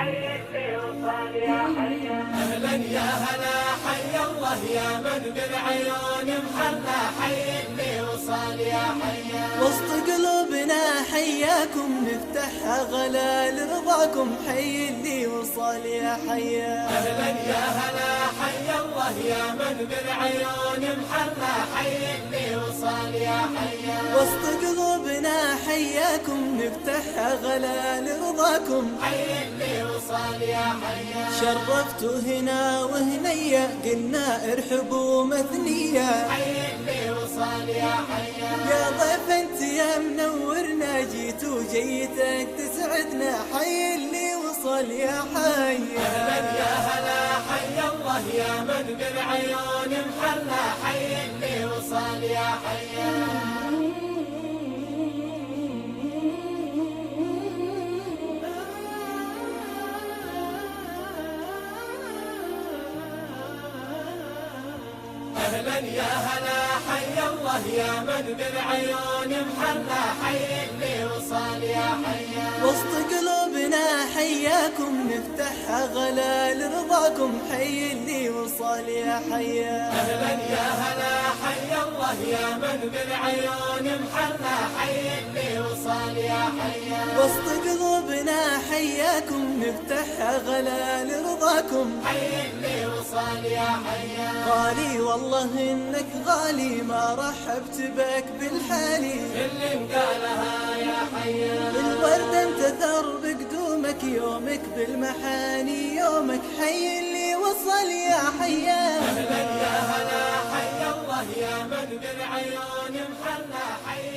حي اللي وصل يا حيا. أهلا يا هلا حي الله يا من بالعيون محلى حي اللي وصل يا حيا. وسط قلوبنا حياكم نفتحها غلا لرضاكم حي اللي وصل يا حيا. أهلا يا هلا حي الله يا من بالعيون محلى حي اللي وصل يا حيا. وسط قلوبنا حياكم نفتحها غلا لرضاكم حي اللي وصل يا حيا. شرفتوا هنا وهنيا قلنا ارحبوا مثنيا. حي اللي وصل يا حيا. يا ضيف انت يا منورنا جيت وجيتك تسعدنا حي اللي وصل يا حيا. أهلا يا هلا حي الله يا من بالعيون محلى حي اللي وصل يا حيا. أهلا يا هلا حي الله يا من بالعيون محلى حي اللي وصل يا حيا. وسط قلوبنا حياكم نفتحها غلا لرضاكم حي اللي وصل يا حيا. أهلا يا هلا حي الله يا من بالعيون محلى حي اللي وصل يا حيا. وسط قلوبنا حياكم نفتحها غلا لرضاكم حي اللي وصل يا حيا. غالي والله انك غالي ما رحبت بك بالحالي. اللي انقالها يا حيا. الورد انتثر بقدومك يومك بالمحاني يومك حي اللي وصل يا حيا. أهلا يا هلا حي الله يا من بالعيون محلى حي